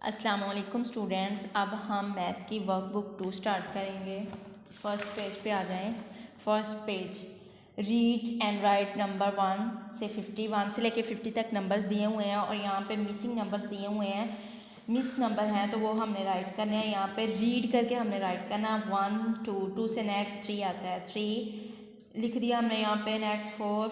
अस्सलाम वालेकुम स्टूडेंट्स। अब हम मैथ की वर्कबुक 2 स्टार्ट करेंगे। फर्स्ट पेज पे आ जाएं। First page, read and right number 1 से 51 से लेके 50 तक नंबर्स दिए हुए हैं और यहाँ पे मिसिंग नंबर्स दिए हुए हैं। मिस नंबर हैं तो वो हमने राइट करने हैं। यहाँ पे रीड करके हमने राइट करना 1 2 से नेक्स्ट 3 आता है, 3 लिख दिया हमने यहाँ पे। नेक्स्ट 4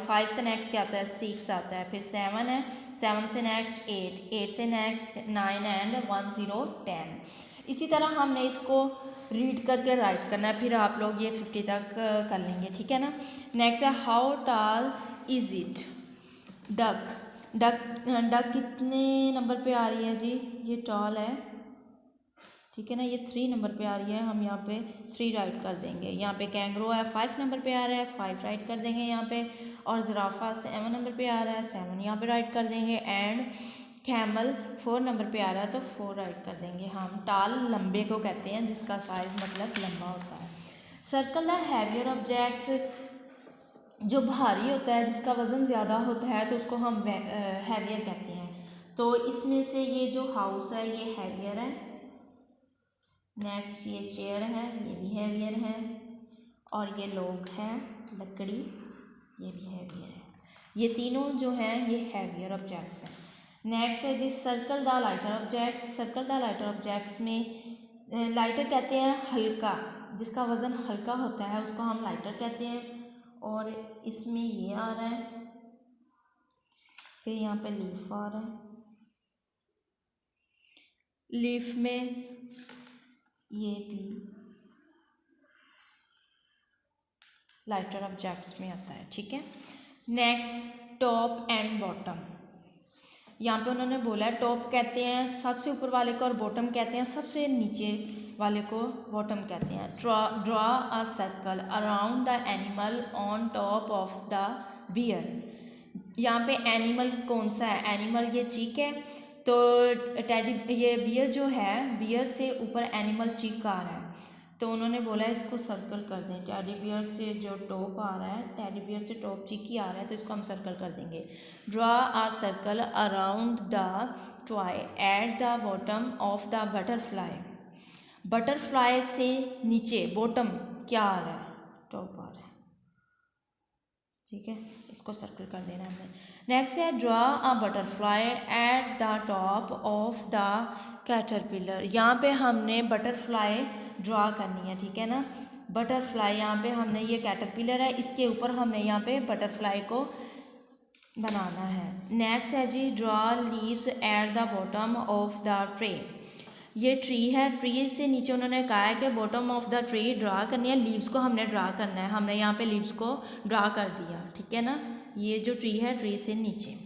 5 से नेक्स्ट क्या आता है, 6 आता है। फिर 7 है, 7 से नेक्स्ट 8 से नेक्स्ट 9 एंड 1 0 10। इसी तरह हमने इसको रीड करके राइट करना है। फिर आप लोग ये 50 तक कर लेंगे, ठीक है ना। नेक्स्ट है, how tall is it. Duck duck duck कितने नंबर पे आ रही है जी, ये टॉल है, ठीक है ना। ये 3 नंबर पे आ रही है, हम यहाँ पे 3 राइट कर देंगे। यहाँ पे कैंगरो है 5 नंबर पे आ रहा है, 5 राइट कर देंगे यहाँ पे। और ज़राफ़ा 7 नंबर पे आ रहा है, 7 यहाँ पे राइट कर देंगे। एंड कैमल 4 नंबर पे आ रहा है तो 4 राइट कर देंगे हम। टाल लंबे को कहते हैं जिसका साइज़ मतलब लंबा होता है। सर्कल द हैवियर ऑब्जेक्ट्स, जो भारी होता है जिसका वज़न ज़्यादा होता है तो उसको हम हैवियर कहते हैं। तो इसमें से ये जो हाउस है ये हैवियर है। नेक्स्ट ये चेयर है, ये भी हैवियर है। और ये लोग हैं, लकड़ी, ये भी हैवियर है। ये तीनों जो हैं ये हैवियर ऑब्जेक्ट्स हैं। नेक्स्ट है जी, circle the lighter objects. Circle the lighter objects में लाइटर कहते हैं हल्का, जिसका वज़न हल्का होता है उसको हम लाइटर कहते हैं। और इसमें ये आ रहा है, फिर यहाँ पे लीफ आ रहा है, लीफ में ये भी लाइटर ऑब्जेक्ट्स में आता है, ठीक है। Next, top and bottom. यहाँ पे उन्होंने बोला है टॉप कहते हैं सबसे ऊपर वाले को और बॉटम कहते हैं सबसे नीचे वाले को बॉटम कहते हैं। Draw a circle around the animal on top of the bear. यहाँ पे एनिमल कौन सा है, एनिमल ये चीक है तो टेडी, ये बियर जो है, बियर से ऊपर एनिमल चीक आ रहा है तो उन्होंने बोला इसको सर्कल कर दें। टेडी बियर से जो टॉप आ रहा है, टेडी बियर से टॉप चीकी आ रहा है तो इसको हम सर्कल कर देंगे। Draw a circle around the toy at the bottom of the butterfly. Butterfly से नीचे बॉटम क्या आ रहा है, टॉप आ रहा है, ठीक है। इसको सर्कल कर देना हमने। नेक्स्ट है, draw a butterfly at the top of the caterpillar. यहाँ पे हमने बटरफ्लाई ड्रॉ करनी है, ठीक है ना। बटरफ्लाई यहाँ पे हमने, ये कैटरपिलर है, इसके ऊपर हमने यहाँ पे बटरफ्लाई को बनाना है। नेक्स्ट है जी, draw leaves at the bottom of the tray. ये ट्री है, ट्री से नीचे उन्होंने कहा है कि bottom of the tree draw करनी है, लीव्स को हमने ड्रा करना है। हमने यहाँ पे लीव्स को ड्रा कर दिया, ठीक है ना। ये जो ट्री है, ट्री से नीचे।